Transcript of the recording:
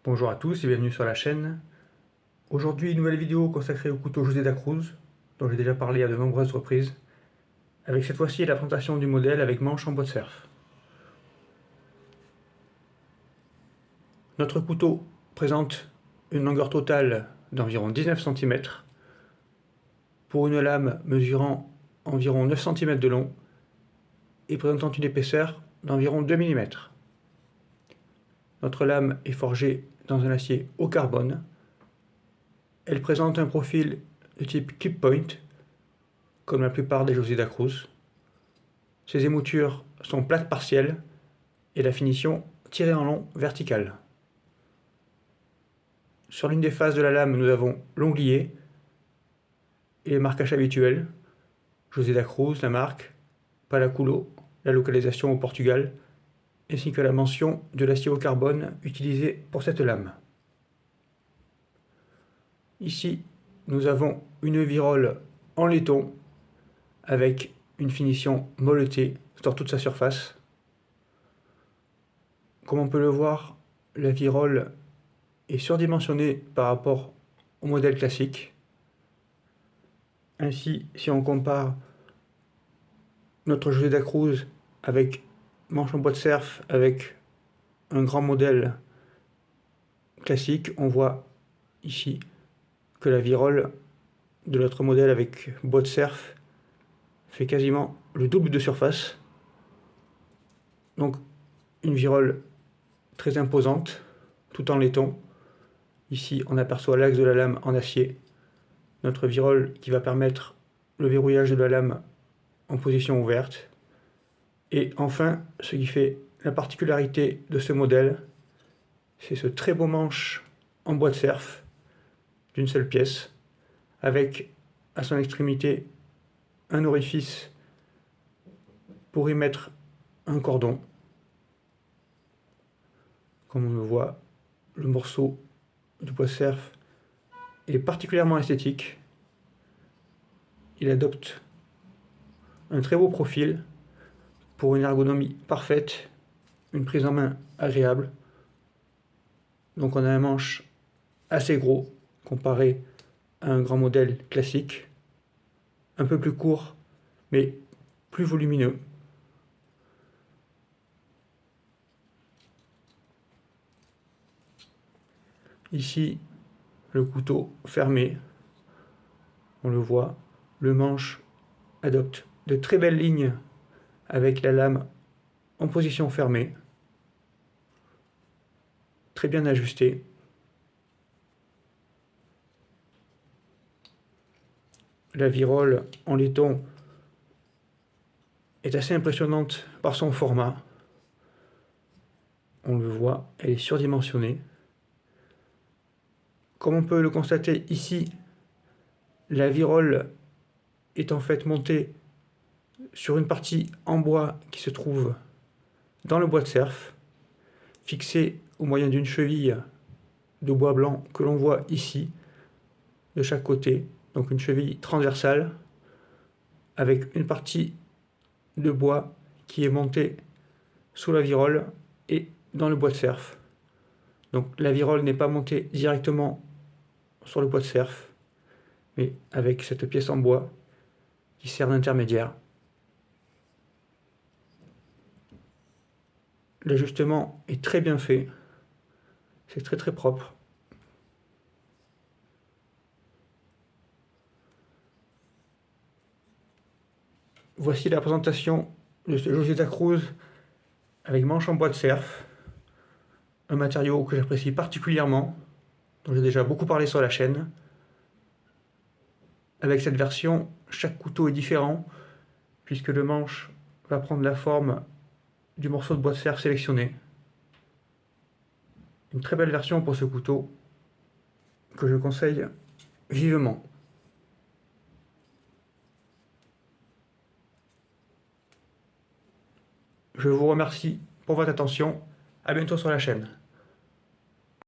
Bonjour à tous et bienvenue sur la chaîne. Aujourd'hui, une nouvelle vidéo consacrée au couteau José da Cruz, dont j'ai déjà parlé à de nombreuses reprises, avec cette fois-ci la présentation du modèle avec manche en bois de cerf. Notre couteau présente une longueur totale d'environ 19 cm, pour une lame mesurant environ 9 cm de long et présentant une épaisseur d'environ 2 mm. Notre lame est forgée dans un acier au carbone. Elle présente un profil de type clip point, comme la plupart des José da Cruz. Ces émoutures sont plates partielles et la finition tirée en long verticale. Sur l'une des faces de la lame, nous avons l'onglier et les marquages habituels. José da Cruz, la marque, Palaculo, la localisation au Portugal, ainsi que la mention de l'acier au carbone utilisé pour cette lame. Ici, nous avons une virole en laiton avec une finition molletée sur toute sa surface. Comme on peut le voir, la virole est surdimensionnée par rapport au modèle classique. Ainsi, si on compare notre José da Cruz avec manche en bois de cerf avec un grand modèle classique, on voit ici que la virole de notre modèle avec bois de cerf fait quasiment le double de surface. Donc une virole très imposante, tout en laiton. Ici, on aperçoit l'axe de la lame en acier. Notre virole qui va permettre le verrouillage de la lame en position ouverte. Et enfin, ce qui fait la particularité de ce modèle, c'est ce très beau manche en bois de cerf d'une seule pièce, avec à son extrémité un orifice pour y mettre un cordon. Comme on le voit, le morceau de bois de cerf est particulièrement esthétique. Il adopte un très beau profil pour une ergonomie parfaite, une prise en main agréable. Donc on a un manche assez gros comparé à un grand modèle classique, un peu plus court mais plus volumineux. Ici, le couteau fermé, on le voit, le manche adopte de très belles lignes avec la lame en position fermée, très bien ajustée. La virole en laiton est assez impressionnante par son format. On le voit, elle est surdimensionnée. Comme on peut le constater ici, la virole est en fait montée sur une partie en bois qui se trouve dans le bois de cerf, fixée au moyen d'une cheville de bois blanc que l'on voit ici, de chaque côté, donc une cheville transversale, avec une partie de bois qui est montée sous la virole et dans le bois de cerf. Donc la virole n'est pas montée directement sur le bois de cerf, mais avec cette pièce en bois qui sert d'intermédiaire. L'ajustement est très bien fait, c'est très propre. Voici la présentation de ce José da Cruz avec manche en bois de cerf, un matériau que j'apprécie particulièrement, dont j'ai déjà beaucoup parlé sur la chaîne. Avec cette version, chaque couteau est différent, puisque le manche va prendre la forme du morceau de bois de cerf sélectionné. Une très belle version pour ce couteau, que je conseille vivement. Je vous remercie pour votre attention. À bientôt sur la chaîne.